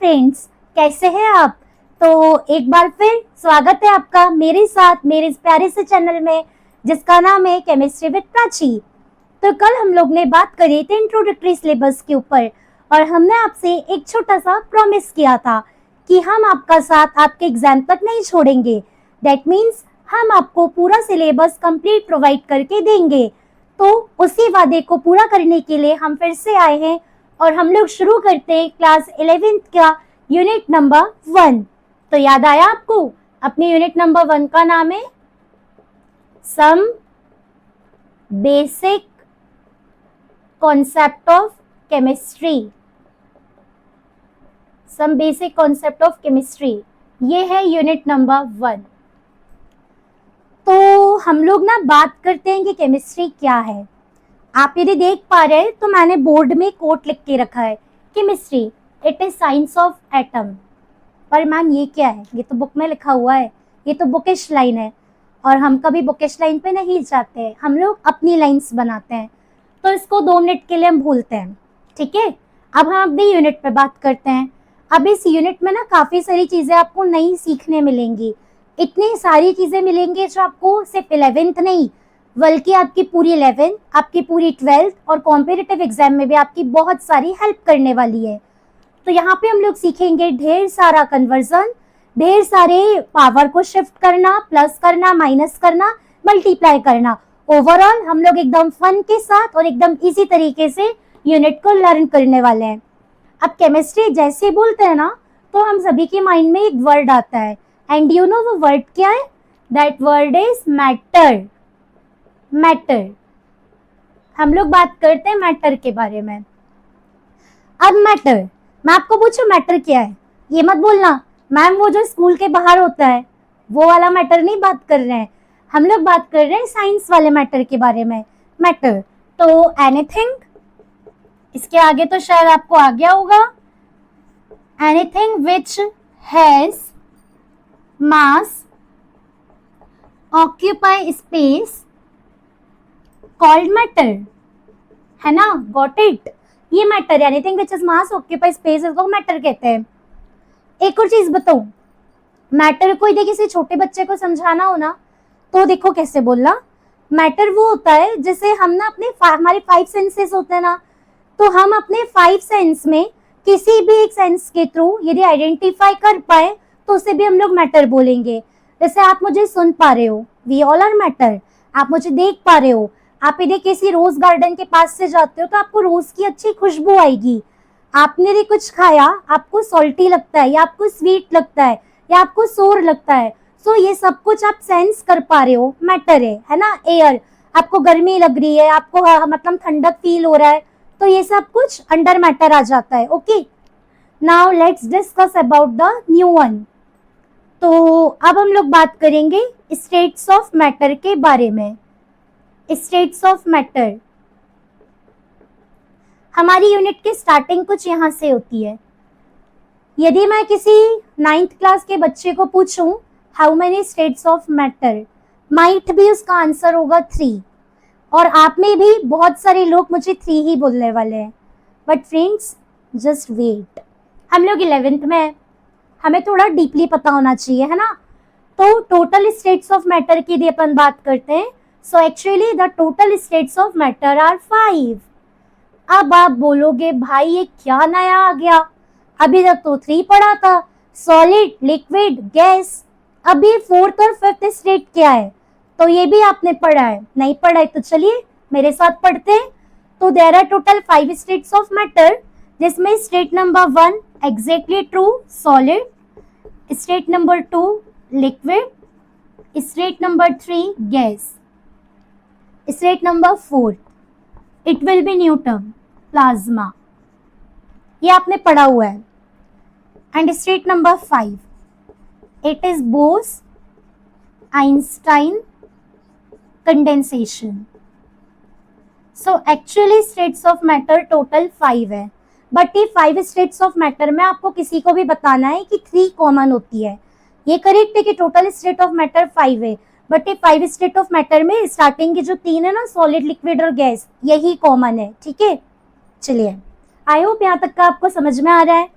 Friends, कैसे हैं आप। तो एक बार फिर स्वागत है आपका मेरे साथ मेरे इस प्यारे से चैनल में जिसका नाम है केमिस्ट्री विद प्राची। तो कल हम लोग ने बात करी थी इंट्रोडक्टरी सिलेबस के ऊपर और हमने आपसे एक छोटा सा प्रॉमिस किया था कि हम आपका साथ आपके एग्जाम तक नहीं छोड़ेंगे। दैट मीन्स हम आपको पूरा सिलेबस कंप्लीट प्रोवाइड करके देंगे। तो उसी वादे को पूरा करने के लिए हम फिर से आए हैं और हम लोग शुरू करते हैं क्लास 11th का यूनिट नंबर 1। तो याद आया आपको, अपने यूनिट नंबर 1 का नाम है some basic concept of chemistry. Some basic concept of chemistry, ये है यूनिट नंबर 1। तो हम लोग ना बात करते हैं कि केमिस्ट्री क्या है। आप यदि देख पा रहे हैं तो मैंने बोर्ड में कोट लिख के रखा है, chemistry it is science of atom. पर मैम ये क्या है, ये तो बुक में लिखा हुआ है, ये तो बुकिश लाइन है और हम कभी बुकिश लाइन पे नहीं जाते हैं, हम लोग अपनी लाइंस बनाते हैं। तो इसको 2 मिनट के लिए हम भूलते हैं, ठीक है। अब हम अपनी यूनिट पे बात करते हैं। अब इस यूनिट में ना काफ़ी सारी चीज़ें आपको नई सीखने मिलेंगी। इतनी सारी चीज़ें मिलेंगी जो आपको सिर्फ 11th नहीं बल्कि आपकी पूरी 11th, आपकी पूरी 12th और कॉम्पिटिटिव एग्जाम में भी आपकी बहुत सारी हेल्प करने वाली है। तो यहाँ पे हम लोग सीखेंगे ढेर सारा कन्वर्जन, ढेर सारे पावर को शिफ्ट करना, प्लस करना, माइनस करना, मल्टीप्लाई करना। ओवरऑल हम लोग एकदम फन के साथ और एकदम इजी तरीके से यूनिट को लर्न करने वाले हैं। अब केमिस्ट्री जैसे बोलते हैं ना तो हम सभी के माइंड में एक वर्ड आता है, एंड यू नो वो वर्ड क्या है? That word is matter. Matter, हम लोग बात करते हैं मैटर के बारे में। अब मैटर, मैं आपको पूछूं मैटर क्या है? ये मत बोलना मैम वो जो स्कूल के बाहर होता है वो वाला मैटर नहीं बात कर रहे हैं, हम लोग बात कर रहे हैं साइंस वाले मैटर के बारे में। मैटर तो एनीथिंग, इसके आगे तो शायद आपको आ गया होगा, anything which has mass occupy space called matter, है ना, गॉट इट। ये matter, anything which is mass occupy space, इसको मैटर कहते हैं। एक और चीज बताऊं, मैटर को यदि किसी छोटे बच्चे को समझाना हो ना तो देखो कैसे बोलना। मैटर वो होता है जिसे हम ना अपने हमारे 5 सेंसेस होते हैं ना, तो हम अपने 5 सेंस में किसी भी एक सेंस के थ्रू यदि आइडेंटिफाई कर पाए तो उसे भी हम लोग मैटर बोलेंगे। जैसे आप मुझे सुन पा रहे हो, वी ऑल आर मैटर। आप मुझे देख पा रहे हो, आप यदि किसी रोज गार्डन के पास से जाते हो तो आपको रोज की अच्छी खुशबू आएगी। आपने यदि कुछ खाया, आपको सॉल्टी लगता है या आपको स्वीट लगता है या आपको सोर लगता है, सो ये सब कुछ आप सेंस कर पा रहे हो, मैटर है ना। एयर, आपको गर्मी लग रही है, आपको मतलब ठंडक फील हो रहा है, तो ये सब कुछ अंडर मैटर आ जाता है। Okay, now let's discuss about the new one. तो अब हम लोग बात करेंगे स्टेट्स ऑफ मैटर के बारे में। स्टेट्स ऑफ मैटर, हमारी यूनिट की स्टार्टिंग कुछ यहाँ से होती है। यदि मैं किसी 9th क्लास के बच्चे को पूछूं how many states of matter, might भी उसका आंसर होगा 3, और आप में भी बहुत सारे लोग मुझे 3 ही बोलने वाले हैं। बट फ्रेंड्स जस्ट वेट, हम लोग 11th में हैं, हमें थोड़ा डीपली पता होना चाहिए, है ना। तो टोटल स्टेट्स ऑफ मैटर की यदि अपन बात करते हैं, so actually the total states of matter are 5। अब आप बोलोगे भाई ये क्या नया आ गया, अभी तक तो 3 पढ़ा था, सॉलिड, लिक्विड, गैस। अभी 4th और 5th स्टेट क्या है? तो ये भी आपने पढ़ा है, नहीं पढ़ा है तो चलिए मेरे साथ पढ़ते हैं। तो there are total 5 states of matter, जिसमें state number 1 exactly true solid, state number 2 liquid, state number 3 gas, state number 4 it will be Newton plasma, ये आपने पढ़ा हुआ है। And state number 5 it is Bose Einstein condensation. So actually states of matter total 5 है, but ये 5 states of matter में आपको किसी को भी बताना है कि 3 कॉमन होती है। ये करेक्ट है कि टोटल स्टेट ऑफ मैटर 5 है, बट ये 5 स्टेट ऑफ मैटर में स्टार्टिंग की जो 3 है ना, सॉलिड, लिक्विड और गैस, यही कॉमन है, ठीक है। चलिए, आई होप यहाँ तक का आपको समझ में आ रहा है।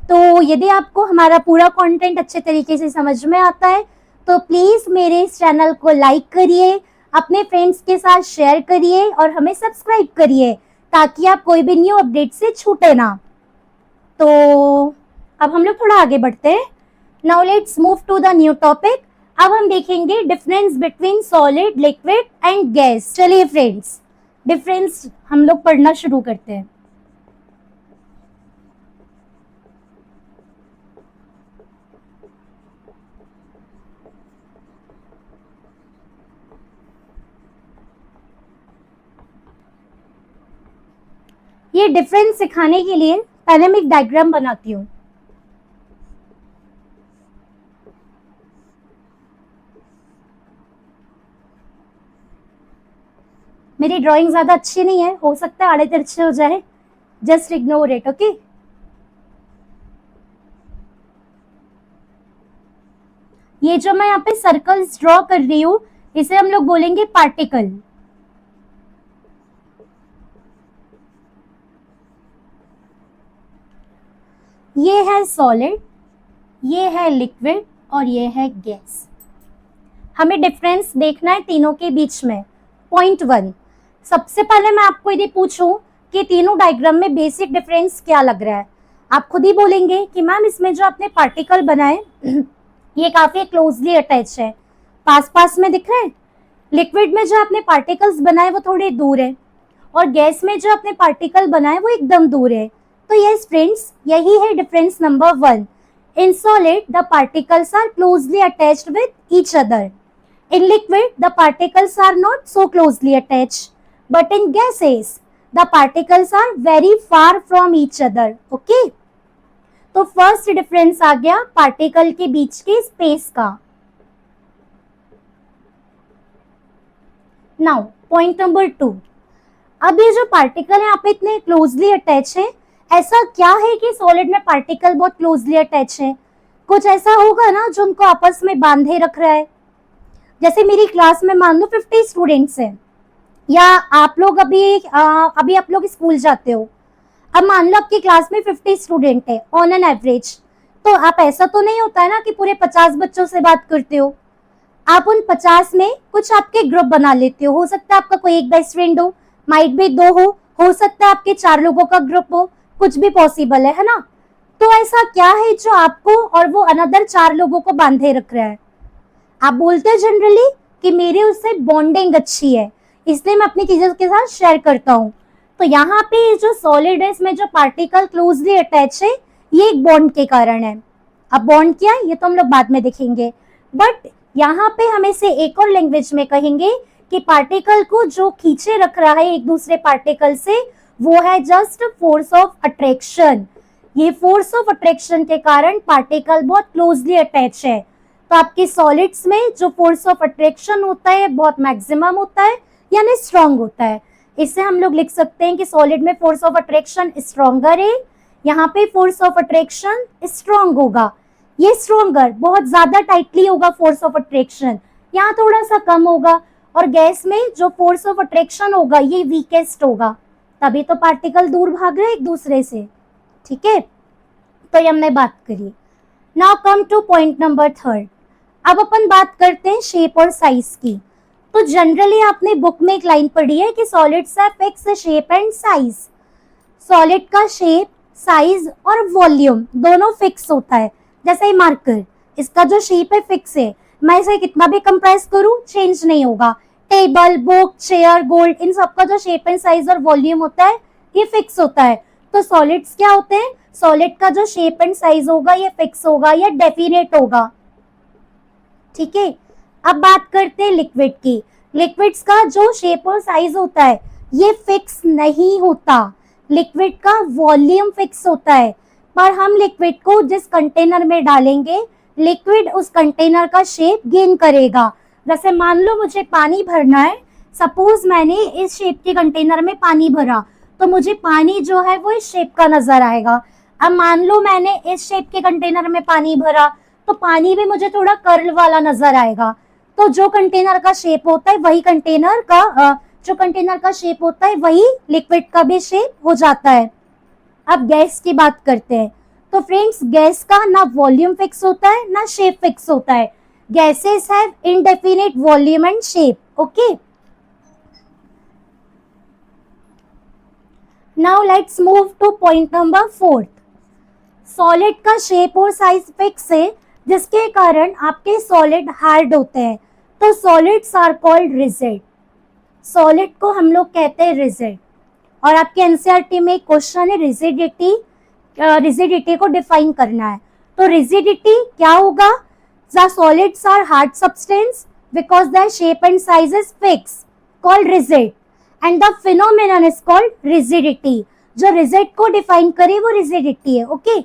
तो यदि आपको हमारा पूरा कंटेंट अच्छे तरीके से समझ में आता है तो प्लीज मेरे इस चैनल को लाइक करिए, अपने फ्रेंड्स के साथ शेयर करिए और हमें सब्सक्राइब करिए ताकि आप कोई भी न्यू अपडेट से छूटे ना। तो अब हम लोग थोड़ा आगे बढ़ते हैं। Now let's move to the new topic. अब हम देखेंगे difference between solid, liquid and gas. चलिए फ्रेंड्स, डिफरेंस हम लोग पढ़ना शुरू करते हैं। ये डिफरेंस सिखाने के लिए पहले मैं एक डायग्राम बनाती हूँ। मेरी ड्राइंग ज्यादा अच्छी नहीं है, हो सकता है आड़े तिरछे हो जाए, जस्ट इग्नोर इट, ओके। ये जो मैं यहाँ पे सर्कल्स ड्रॉ कर रही हूँ इसे हम लोग बोलेंगे पार्टिकल। ये है सॉलिड, ये है लिक्विड और ये है गैस। हमें डिफरेंस देखना है तीनों के बीच में। पॉइंट 1, सबसे पहले मैं आपको यदि पूछूं कि तीनों डायग्राम में बेसिक डिफरेंस क्या लग रहा है, आप खुद ही बोलेंगे कि मैम इसमें जो आपने पार्टिकल बनाए ये काफी क्लोजली अटैच है, पास पास में दिख रहे हैं। लिक्विड में जो आपने पार्टिकल्स बनाए वो थोड़े दूर है और गैस में जो आपने पार्टिकल बनाए वो एकदम दूर है। तो यस फ्रेंड्स, यही है difference number 1। In solid the particles are closely attached with each other. In liquid, the particles are not so closely attached, but in gases, the particles are very far from each other. Okay? तो first difference आ गया particle के बीच के space का। Now point number 2, अब ये जो particle है आप इतने क्लोजली अटैच है, ऐसा क्या है कि सॉलिड में पार्टिकल बहुत क्लोजली अटैच है? कुछ ऐसा होगा ना जो उनको आपस में बांधे रख रहा है। जैसे मेरी क्लास में मान लो 50 स्टूडेंट्स हैं, या आप लोग अभी आप लोग स्कूल जाते हो। अब मान लो आपकी क्लास में 50 स्टूडेंट है ऑन एन एवरेज, तो आप ऐसा तो नहीं होता है ना कि पूरे 50 बच्चों से बात करते हो। आप उन 50 में कुछ आपके ग्रुप बना लेते हो सकता है आपका कोई एक बेस्ट फ्रेंड हो, माइट भी 2 हो सकता है आपके 4 लोगों का ग्रुप हो, कुछ भी पॉसिबल है ना। तो ऐसा क्या है जो आपको और वो अनदर 4 लोगों को बांधे रख रहा है? आप बोलते हैं जनरली कि मेरे उससे बॉन्डिंग अच्छी है इसलिए मैं अपनी चीजों के साथ शेयर करता हूँ। तो यहाँ पे जो सॉलिड है इसमें जो पार्टिकल क्लोजली अटैच है ये एक बॉन्ड के कारण है। अब बॉन्ड क्या है ये तो हम लोग बाद में देखेंगे, बट यहाँ पे हम इसे एक और लैंग्वेज में कहेंगे कि पार्टिकल को जो खींचे रख रहा है एक दूसरे पार्टिकल से वो है जस्ट फोर्स ऑफ अट्रैक्शन। ये फोर्स ऑफ अट्रैक्शन के कारण पार्टिकल बहुत क्लोजली अटैच है। तो आपके सॉलिड्स में जो फोर्स ऑफ अट्रैक्शन होता है बहुत मैक्सिमम होता है यानी स्ट्रॉन्ग होता है। इससे हम लोग लिख सकते हैं कि सॉलिड में फोर्स ऑफ अट्रैक्शन स्ट्रॉन्गर है, यहाँ पे फोर्स ऑफ अट्रैक्शन स्ट्रॉन्ग होगा। ये स्ट्रॉन्गर बहुत ज्यादा टाइटली होगा फोर्स ऑफ अट्रैक्शन, यहाँ थोड़ा सा कम होगा। और गैस में जो फोर्स ऑफ अट्रैक्शन होगा ये वीकेस्ट होगा, तभी तो पार्टिकल दूर भाग रहे एक दूसरे से। ठीक है, तो ये हमने बात करी। Now come to point number 3। अब अपन बात करते हैं शेप और साइज की। तो जनरली आपने बुक में एक लाइन पढ़ी है कि solids have fixed shape and size. Solid का शेप, साइज और वॉल्यूम दोनों फिक्स होता है। जैसे मार्कर, इसका जो शेप है फिक्स है, मैं इसे कितना भी कंप्रेस करूं चेंज नहीं होगा। टेबल, बुक, चेयर, गोल्ड, इन सबका जो शेप एंड साइज और वॉल्यूम होता है ये फिक्स होता है। तो सॉलिड्स क्या होते हैं? सॉलिड का जो शेप एंड साइज होगा ये फिक्स होगा, ये डेफिनेट होगा। ठीक है, अब बात करते हैं लिक्विड की। लिक्विड्स का जो शेप और साइज होता है ये फिक्स नहीं होता, लिक्विड का वॉल्यूम फिक्स होता है। पर हम लिक्विड को जिस कंटेनर में डालेंगे लिक्विड उस कंटेनर का शेप गेन करेगा। जैसे मान लो मुझे पानी भरना है, सपोज मैंने इस शेप के कंटेनर में पानी भरा तो मुझे पानी जो है वो इस शेप का नजर आएगा। अब मान लो मैंने इस शेप के कंटेनर में पानी भरा तो पानी भी मुझे थोड़ा कर्ल वाला नजर आएगा। तो जो कंटेनर का शेप होता है वही कंटेनर का जो कंटेनर का शेप होता है वही लिक्विड का भी शेप हो जाता है। अब गैस की बात करते हैं। तो फ्रेंड्स गैस का ना वॉल्यूम फिक्स होता है ना शेप फिक्स होता है. Gases have indefinite volume and shape. Okay, now let's move to point number 4. Solid का शेप और साइज फिक्स है, जिसके कारण आपके सॉलिड हार्ड होते हैं. तो solids are called rigid. Solid को हम लोग कहते हैं रिजिड. और आपके एनसीईआरटी में एक क्वेश्चन है रिजिडिटी को डिफाइन करना है. तो रिजिडिटी क्या होगा? The solids are hard substance because their shape and size is fixed, called rigid, and the phenomenon is called rigidity. जो रिजिड को डिफाइन करे वो रिजिडिटी है. Okay,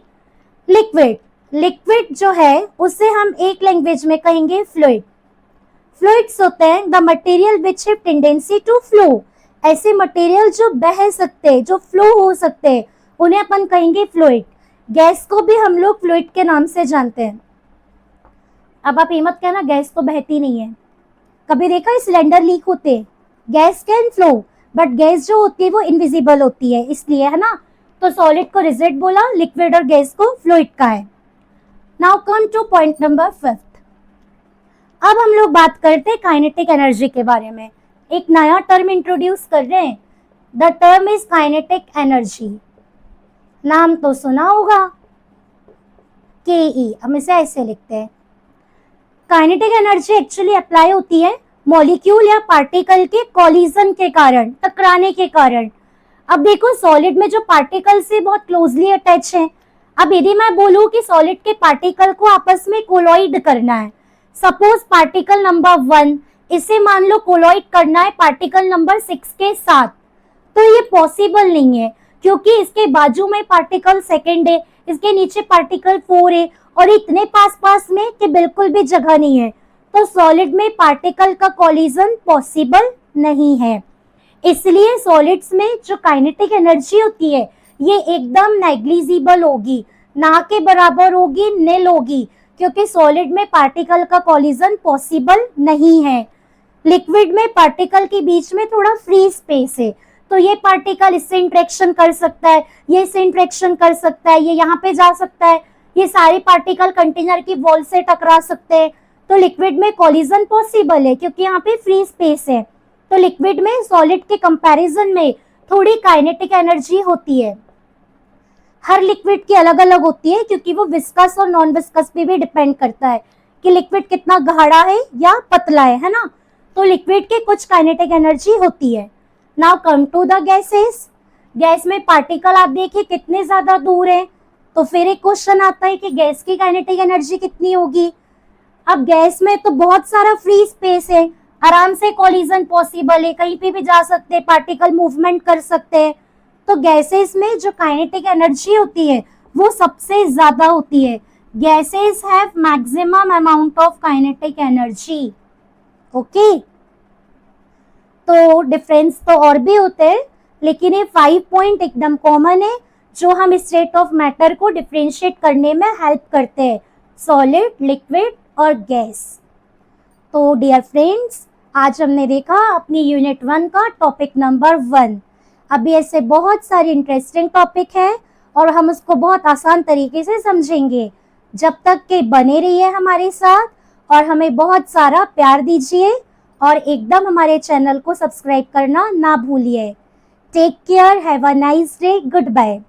liquid. लिक्विड जो है उसे हम एक लैंग्वेज में कहेंगे फ्लूइड. फ्लूइड्स होते हैं the material which have tendency to flow. ऐसे मटेरियल जो बह सकते हैं, जो फ्लो हो सकते हैं, उन्हें अपन कहेंगे फ्लूइड. गैस को भी हम लोग फ्लूइड के नाम से जानते हैं. अब आप ये मत कहना गैस तो बहती नहीं है. कभी देखा है सिलेंडर लीक होते? Gas can flow, but gas जो होती है वो इनविजिबल होती है, इसलिए, है ना. तो सॉलिड को रिजिड बोला, लिक्विड और गैस को फ्लूइड का है. Now come to point number 5. अब हम लोग बात करते हैं काइनेटिक एनर्जी के बारे में. एक नया टर्म इंट्रोड्यूस कर रहे हैं. The term is kinetic energy. नाम तो सुना होगा, KE. हम इसे ऐसे लिखते हैं. काइनेटिक एनर्जी एक्चुअली अप्लाई होती है मॉलिक्यूल या पार्टिकल के कॉलिजन के कारण, टकराने के कारण. अब देखो सॉलिड में जो पार्टिकल से बहुत क्लोजली अटैच है. अब यदि मैं बोलूं कि सॉलिड के पार्टिकल को आपस में कोलॉइड करना है, सपोज पार्टिकल नंबर 1 इसे मान लो कोलॉइड करना है पार्टिकल नंबर 6 के साथ, तो ये पॉसिबल नहीं है, क्योंकि इसके बाजू में पार्टिकल 2 है, इसके नीचे पार्टिकल 4 है, और इतने पास पास में कि बिल्कुल भी जगह नहीं है. तो सॉलिड में पार्टिकल का कॉलिजन पॉसिबल नहीं है. इसलिए सॉलिड्स में जो काइनेटिक एनर्जी होती है ये एकदम नेग्लिजिबल होगी, ना के बराबर होगी, निल होगी, क्योंकि सॉलिड में पार्टिकल का कॉलिजन पॉसिबल नहीं है. लिक्विड में पार्टिकल के बीच में थोड़ा फ्री स्पेस है, तो ये पार्टिकल इससे इंटरेक्शन कर सकता है, ये इससे इंटरेक्शन कर सकता है, ये यहाँ पे जा सकता है, ये सारे पार्टिकल कंटेनर की वॉल से टकरा सकते हैं. तो लिक्विड में कॉलिजन पॉसिबल है क्योंकि यहाँ पे फ्री स्पेस है. तो लिक्विड में सॉलिड के कंपैरिजन में थोड़ी काइनेटिक एनर्जी होती है. हर लिक्विड की अलग अलग होती है, क्योंकि वो विस्कस और नॉन विस्कस पे भी डिपेंड करता है कि लिक्विड कितना गाढ़ा है या पतला है ना. तो लिक्विड के कुछ काइनेटिक एनर्जी होती है. Now come to the gases. Gas में पार्टिकल आप देखिए कितने ज्यादा दूर है, तो फिर एक क्वेश्चन आता है कि गैस की काइनेटिक एनर्जी कितनी होगी. अब गैस में तो बहुत सारा फ्री स्पेस है, आराम से कॉलिजन पॉसिबल है, कहीं पे भी जा सकते हैं, पार्टिकल मूवमेंट कर सकते हैं. तो गैसेस में जो काइनेटिक एनर्जी होती है वो सबसे ज्यादा होती है. Gases have maximum amount of kinetic energy. Okay, तो डिफरेंस तो और भी होते हैं, लेकिन ये 5 पॉइंट एकदम कॉमन है जो हम स्टेट ऑफ मैटर को डिफरेंशिएट करने में हेल्प करते हैं, सॉलिड, लिक्विड और गैस. तो डियर फ्रेंड्स, आज हमने देखा अपनी यूनिट 1 का टॉपिक नंबर 1. अभी ऐसे बहुत सारे इंटरेस्टिंग टॉपिक है और हम उसको बहुत आसान तरीके से समझेंगे. जब तक कि बने रहिए हमारे साथ और हमें बहुत सारा प्यार दीजिए और एकदम हमारे चैनल को सब्सक्राइब करना ना भूलिए. Take care, have a nice day, good bye.